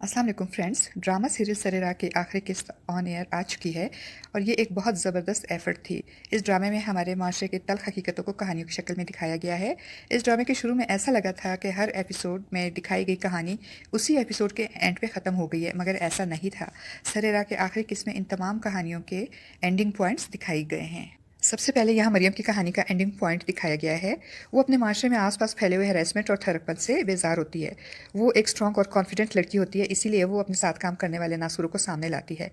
अस्सलाम वालेकुम friends. Drama serial सरेरा की आखिरी किस्त ऑन एयर आ चुकी है और ये एक बहुत ज़बरदस्त एफ़र्ट थी। इस ड्रामे में हमारे माशरे की तल्ख़ हकीकतों को कहानियों की शक्ल में दिखाया गया है। इस ड्रामे के शुरू में ऐसा लगा था कि हर एपिसोड में दिखाई गई कहानी उसी एपिसोड के एंड पे ख़त्म हो गई है, मगर ऐसा नहीं था। सरेरा के आखिरी किस्त में इन तमाम कहानियों के एंडिंग पॉइंट्स दिखाए गए हैं। सबसे पहले यहाँ मरियम की कहानी का एंडिंग पॉइंट दिखाया गया है। वो अपने माशरे में आसपास फैले हुए हैरेसमेंट और थरकपन से बेजार होती है। वो एक स्ट्रॉन्ग और कॉन्फिडेंट लड़की होती है, इसीलिए वो अपने साथ काम करने वाले नासुरों को सामने लाती है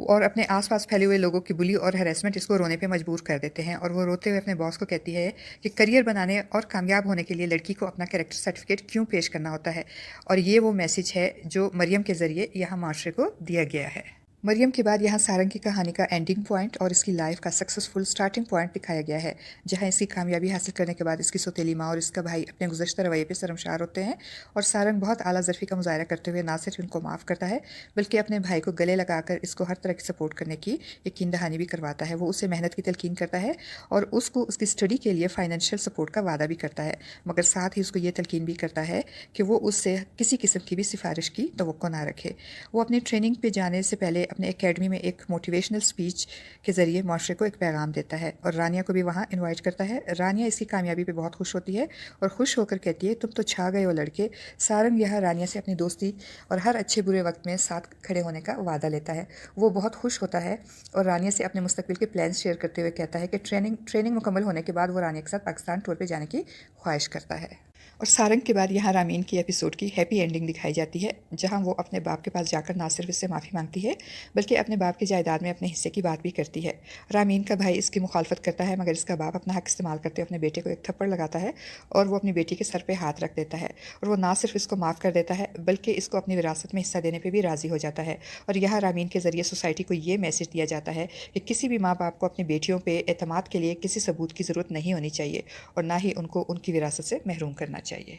और अपने आसपास फैले हुए लोगों की बुली और हैरेसमेंट इसको रोने पे मजबूर कर देते हैं। और वो रोते हुए अपने बॉस को कहती है कि करियर बनाने और कामयाब होने के लिए लड़की को अपना कैरेक्टर सर्टिफिकेट क्यों पेश करना होता है। और ये वो मैसेज है जो मरियम के ज़रिए यहाँ माशरे को दिया गया है। मरियम के बाद यहाँ सारंग की कहानी का एंडिंग पॉइंट और इसकी लाइफ का सक्सेसफुल स्टार्टिंग पॉइंट दिखाया गया है, जहाँ इसकी कामयाबी हासिल करने के बाद इसकी सौतेली माँ और इसका भाई अपने गुज़श्ता रवैये पे शर्मसार होते हैं। और सारंग बहुत आला ज़रफ़ी का मुज़ाहरा करते हुए ना सिर्फ इनको माफ़ करता है बल्कि अपने भाई को गले लगाकर इसको हर तरह की सपोर्ट करने की यकीन दहानी भी करवाता है। वो उसे मेहनत की तलकीन करता है और उसको उसकी स्टडी के लिए फ़ाइनेंशियल सपोर्ट का वादा भी करता है, मगर साथ ही उसको ये तलकीन भी करता है कि वो उससे किसी किस्म की भी सिफारिश की तवक्को ना रखे। वो अपनी ट्रेनिंग पे जाने से पहले अपने एकेडमी में एक मोटिवेशनल स्पीच के ज़रिए माशरे को एक पैगाम देता है और रानिया को भी वहाँ इनवाइट करता है। रानिया इसकी कामयाबी पे बहुत खुश होती है और खुश होकर कहती है, तुम तो छा गए हो लड़के। सारंग यह रानिया से अपनी दोस्ती और हर अच्छे बुरे वक्त में साथ खड़े होने का वादा लेता है। वो बहुत खुश होता है और रानिया से अपने मुस्तकबिल के प्लान्स शेयर करते हुए कहता है कि ट्रेनिंग मुकम्मल होने के बाद वो रानिया के साथ पाकिस्तान टूर पर जाने की ख्वाहिश करता है। और सारंग के बाद यहाँ रामीन की एपिसोड की हैप्पी एंडिंग दिखाई जाती है, जहाँ वो अपने बाप के पास जाकर ना सिर्फ इससे माफ़ी मांगती है बल्कि अपने बाप की जायदाद में अपने हिस्से की बात भी करती है। रामीन का भाई इसकी मुखालफत करता है, मगर इसका बाप अपना हक इस्तेमाल करते हुए अपने बेटे को एक थप्पड़ लगाता है और वो अपनी बेटी के सर पर हाथ रख देता है। और वो ना सिर्फ इसको माफ़ कर देता है बल्कि इसको अपनी विरासत में हिस्सा देने पर भी राज़ी हो जाता है। और यहाँ रामीन के ज़रिए सोसाइटी को ये मैसेज दिया जाता है कि किसी भी माँ बाप को अपनी बेटियों पर एतमाद के लिए किसी सबूत की ज़रूरत नहीं होनी चाहिए और ना ही उनको उनकी विरासत से महरूम करना चाहिए।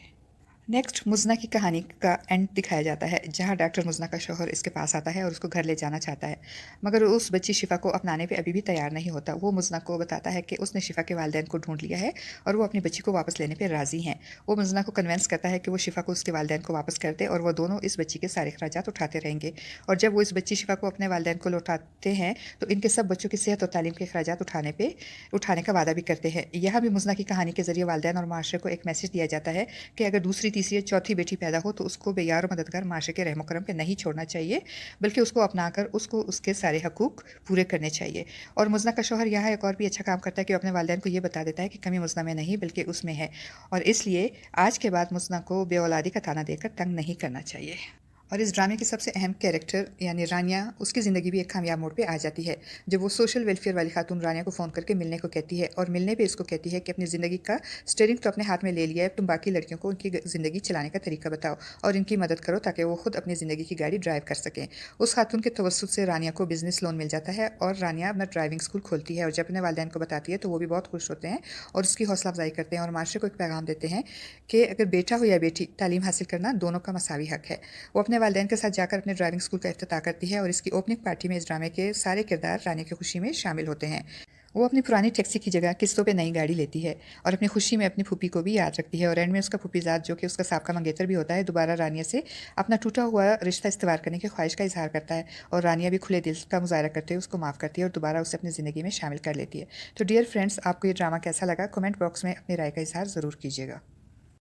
नेक्स्ट मुज़ना की कहानी का एंड दिखाया जाता है, जहाँ डॉक्टर मुज़ना का शौहर इसके पास आता है और उसको घर ले जाना चाहता है, मगर उस बच्ची शिफा को अपनाने पे अभी भी तैयार नहीं होता। वो मुज़ना को बताता है कि उसने शिफा के वालिदैन को ढूंढ लिया है और वो अपनी बच्ची को वापस लेने पे राज़ी हैं। वो मुज़ना को कन्विंस करता है कि वो शिफा को उसके वालिदैन को वापस कर दे और वो दोनों इस बच्ची के सारे अखराजात उठाते रहेंगे। और जब वो इस बच्ची शिफा को अपने वालिदैन को लौटाते हैं तो इनके सब बच्चों की सेहत और तालीम के अखराजात उठाने का वादा भी करते हैं। यहाँ भी मुज़ना की कहानी के ज़रिए वालिदैन और माशरे को एक मैसेज दिया जाता है कि अगर दूसरी तीसरी चौथी बेटी पैदा हो तो उसको बेयार और मददगार माशरे के रहम करम पे नहीं छोड़ना चाहिए, बल्कि उसको अपनाकर उसको उसके सारे हकूक़ पूरे करने चाहिए। और मुज़ना का शौहर यहाँ एक और भी अच्छा काम करता है कि अपने वालिदैन को ये बता देता है कि कमी मुज़ना में नहीं बल्कि उसमें है, और इसलिए आज के बाद मुज़ना को बेऔलादी का ताना देकर तंग नहीं करना चाहिए। और इस ड्रामे की सबसे अहम कैरेक्टर यानी रानिया, उसकी ज़िंदगी भी एक कामयाब मोड़ पे आ जाती है जब वो सोशल वेलफेयर वाली खातून रानिया को फ़ोन करके मिलने को कहती है और मिलने पे इसको कहती है कि अपनी ज़िंदगी का स्टीयरिंग तो अपने हाथ में ले लिया है, तुम बाकी लड़कियों को उनकी ज़िंदगी चलाने का तरीका बताओ और इनकी मदद करो ताकि वो खुद अपनी ज़िंदगी की गाड़ी ड्राइव कर सकें। उस खातून के तवस्सुत से रानिया को बिज़नेस लोन मिल जाता है और रानिया अपना ड्राइविंग स्कूल खोलती है और जब अपने वालिदैन को बताती है तो वो भी बहुत खुश होते हैं और उसकी हौसला अफजाई करते हैं और माशरे को एक पैगाम देते हैं कि अगर बेटा हो या बेटी, तालीम हासिल करना दोनों का मसावी हक है। वो अपने वालिदैन के साथ जाकर अपने ड्राइविंग स्कूल का इफ्तिताह करती है और इसकी ओपनिंग पार्टी में इस ड्रामे के सारे किरदार रानी की खुशी में शामिल होते हैं। वो अपनी पुरानी टैक्सी की जगह किस्तों पे नई गाड़ी लेती है और अपनी खुशी में अपनी फूफी को भी याद रखती है। और एंड में उसका फूफीजाद, जो कि उसका साबका मंगेतर भी होता है, दोबारा रानिया से अपना टूटा हुआ रिश्ता इस्तेवार करने की ख्वाहिश का इजहार करता है और रानिया भी खुले दिल का मुजाहरा करते हुए उसको माफ़ करती है और दोबारा उसे अपनी ज़िंदगी में शामिल कर लेती है। तो डियर फ्रेंड्स, आपको ये ड्रामा कैसा लगा? कमेंट बॉक्स में अपनी राय का इजहार ज़रूर कीजिएगा।